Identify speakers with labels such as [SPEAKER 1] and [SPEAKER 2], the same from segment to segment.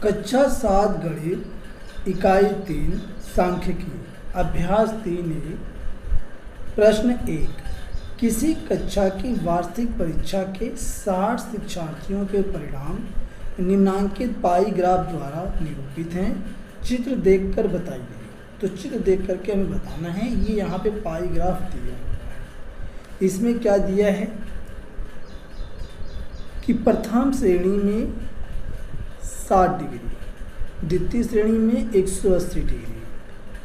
[SPEAKER 1] कक्षा 7 गणित इकाई 3 सांख्यिकी अभ्यास 3 प्रश्न 1। किसी कक्षा की वार्षिक परीक्षा के 60 शिक्षार्थियों के परिणाम निम्नांकित पाई ग्राफ द्वारा निरूपित हैं। चित्र देखकर बताइए। तो चित्र देख करके हमें बताना है। ये यहाँ पे पाई ग्राफ दिया हुआ है। इसमें क्या दिया है कि प्रथम श्रेणी में 60 डिग्री, द्वितीय श्रेणी में 180 डिग्री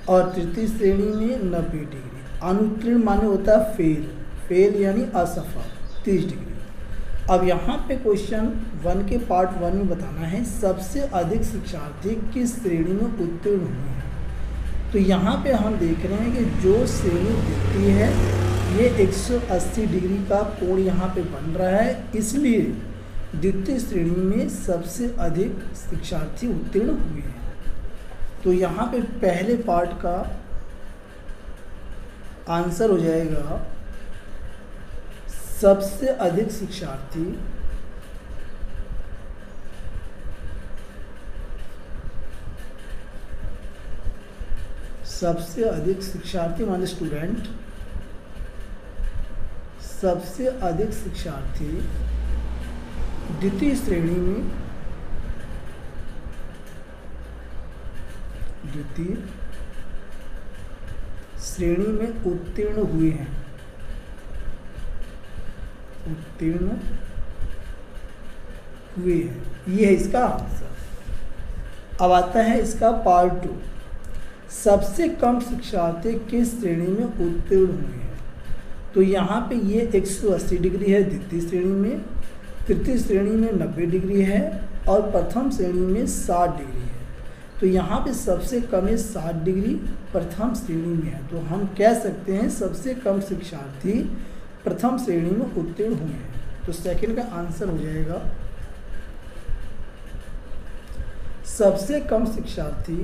[SPEAKER 1] और तृतीय श्रेणी में 90 डिग्री। अनुत्तीर्ण माने होता है फेल यानी असफल 30 डिग्री। अब यहाँ पे क्वेश्चन 1 के पार्ट 1 में बताना है सबसे अधिक शिक्षार्थी किस श्रेणी में उत्तीर्ण हुए हैं। तो यहाँ पे हम देख रहे हैं कि जो श्रेणी द्वितीय है ये 180 डिग्री का कोण यहाँ पे बन रहा है, इसलिए द्वितीय श्रेणी में सबसे अधिक शिक्षार्थी उत्तीर्ण हुए हैं। तो यहाँ पे पहले पार्ट का आंसर हो जाएगा सबसे अधिक शिक्षार्थी माने स्टूडेंट, सबसे अधिक शिक्षार्थी द्वितीय श्रेणी में उत्तीर्ण हुए हैं। ये है इसका आंसर। अब आता है इसका पार्ट 2। सबसे कम शिक्षार्थी किस श्रेणी में उत्तीर्ण हुए हैं। तो यहाँ पे ये 180 डिग्री है द्वितीय श्रेणी में, तृतीय श्रेणी में 90 डिग्री है और प्रथम श्रेणी में 60 डिग्री है। तो यहाँ पे सबसे कम है 60 डिग्री प्रथम श्रेणी में है। तो हम कह सकते हैं सबसे कम शिक्षार्थी प्रथम श्रेणी में उत्तीर्ण हुए हैं। तो सेकंड का आंसर हो जाएगा सबसे कम शिक्षार्थी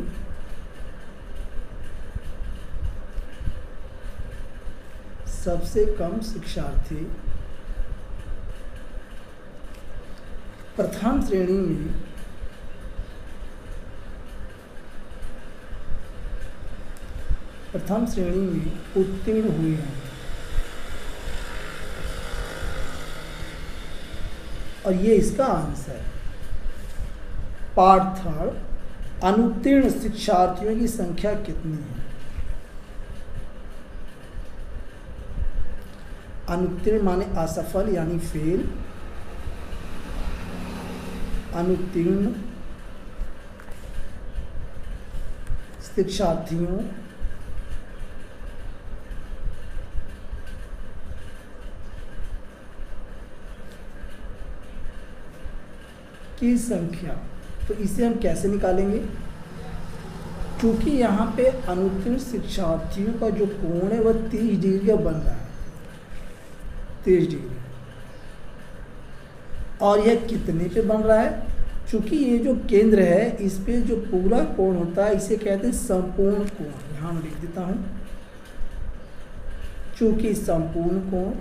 [SPEAKER 1] प्रथम श्रेणी में उत्तीर्ण हुए हैं। और ये इसका आंसर है। पार्ट 3 अनुत्तीर्ण शिक्षार्थियों की संख्या कितनी है। अनुत्तीर्ण माने असफल यानी फेल। अनुत्तीर्ण शिक्षार्थियों की संख्या। तो इसे हम कैसे निकालेंगे। क्योंकि यहाँ पे अनुत्तीर्ण शिक्षार्थियों का जो कोण है वह 30 डिग्री का बन रहा है, 30 डिग्री। और यह कितने पे बन रहा है। चूँकि ये जो केंद्र है इस पे जो पूरा कोण होता है इसे कहते हैं संपूर्ण कोण। यहाँ मैं लिख देता हूँ। चूँकि संपूर्ण कोण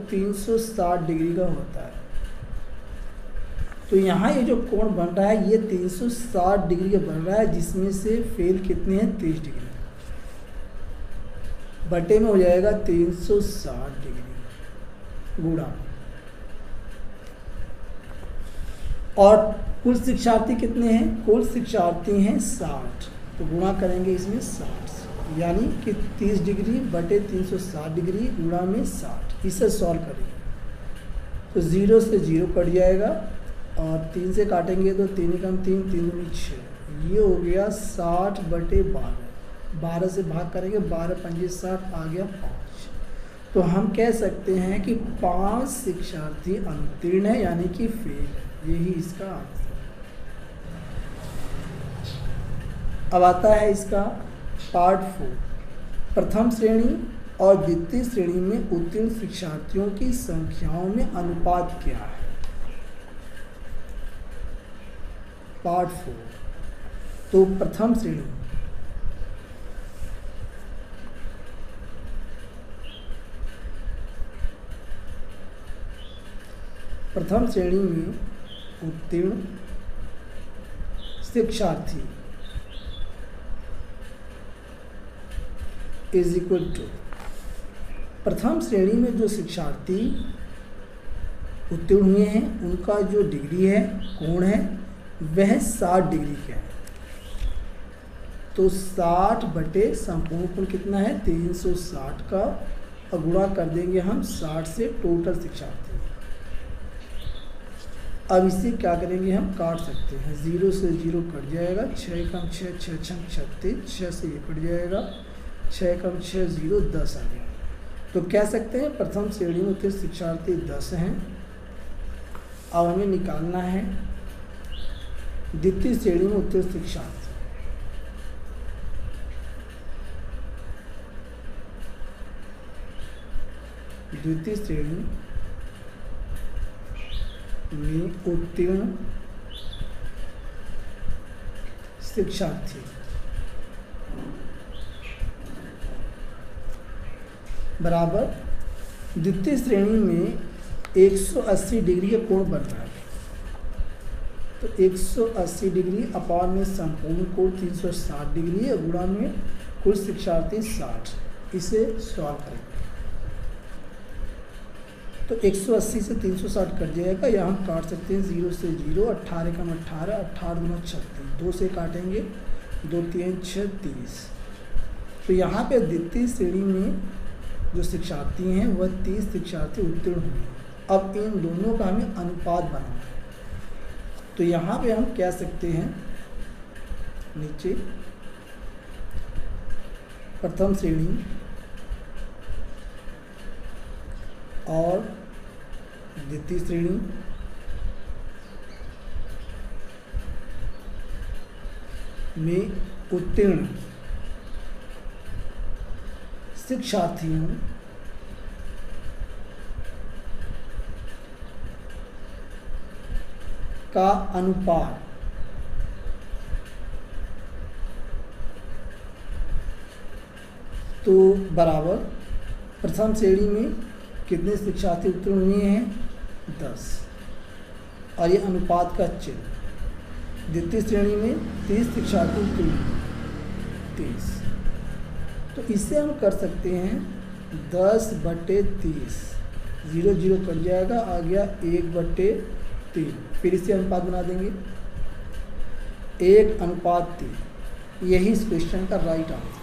[SPEAKER 1] 360 डिग्री का होता है। तो यहाँ ये जो कोण बन रहा है ये 360 डिग्री का बन रहा है, जिसमें से फेल कितने हैं 30 डिग्री। बटे में हो जाएगा 360 डिग्री गुणा। और कुल शिक्षार्थी कितने हैं। कुल शिक्षार्थी हैं 60। तो गुणा करेंगे इसमें 60 यानी कि 30 डिग्री बटे 360 डिग्री गुणा में 60। इसे सॉल्व करेंगे तो 0 से 0 कट जाएगा और 3 से काटेंगे तो 3 कम 3, 3 में 6। ये हो गया 60 बटे 12। 12 से भाग करेंगे 12 पंजे 60 आ गया 5। तो हम कह सकते हैं कि 5 शिक्षार्थी अनुत्तीर्ण है यानी कि फेल है। यही इसका आंसर। अब आता है इसका पार्ट 4। प्रथम श्रेणी और द्वितीय श्रेणी में उत्तीर्ण शिक्षार्थियों की संख्याओं में अनुपात क्या है। पार्ट 4। तो प्रथम श्रेणी प्रथम श्रेणी में उत्तीर्ण शिक्षार्थी इज इक्वल टू, प्रथम श्रेणी में जो शिक्षार्थी उत्तीर्ण हुए हैं उनका जो डिग्री है, कोण है, वह 60 डिग्री का है। तो 60 बटे संपूर्ण कोण कितना है 360 का, और गुणा कर देंगे हम 60 से टोटल शिक्षार्थी। अब इसे क्या करेंगे, हम काट सकते हैं, 0 से 0 कट जाएगा, 6 कम 6 6 छंग 36, 6 से ये कट जाएगा, 6 कम 6 0 10 आ गया। तो कह सकते हैं प्रथम श्रेणी में उत्तीर्ण शिक्षार्थी 10 हैं। अब हमें निकालना है द्वितीय श्रेणी में उत्तीर्ण शिक्षार्थी। द्वितीय श्रेणी में उत्तीर्ण शिक्षार्थी बराबर द्वितीय श्रेणी में 180 डिग्री का कोण बन रहा है। तो 180 डिग्री अपान में संपूर्ण कोण 360 डिग्री है, गुणा में कुल शिक्षार्थी 60। इसे सॉल्व करेंगे तो 180 से 360 कट जाएगा, या हम काट सकते हैं 0 से 0, 18 कम 18, 18 गुना 36, 2 से काटेंगे, 2 3 6 30। तो यहाँ पे द्वितीय श्रेणी में जो शिक्षार्थी हैं वह 30 शिक्षार्थी उत्तीर्ण हुए। अब इन दोनों का हमें अनुपात बनाना है। तो यहाँ पे हम कह सकते हैं नीचे प्रथम श्रेणी और द्वितीय श्रेणी में उत्तीर्ण शिक्षार्थियों का अनुपात तो बराबर प्रथम श्रेणी में कितने शिक्षार्थी उत्तीर्ण हुए हैं 10, और ये अनुपात का चिन्ह। द्वितीय श्रेणी में 30 शिक्षार्थी उत्तीर्ण 30। तो इससे हम कर सकते हैं 10 बटे 30, 0 0 कट जाएगा, आ गया 1 बटे 3। फिर इसे अनुपात बना देंगे 1 अनुपात 3। यही इस क्वेश्चन का राइट आंसर।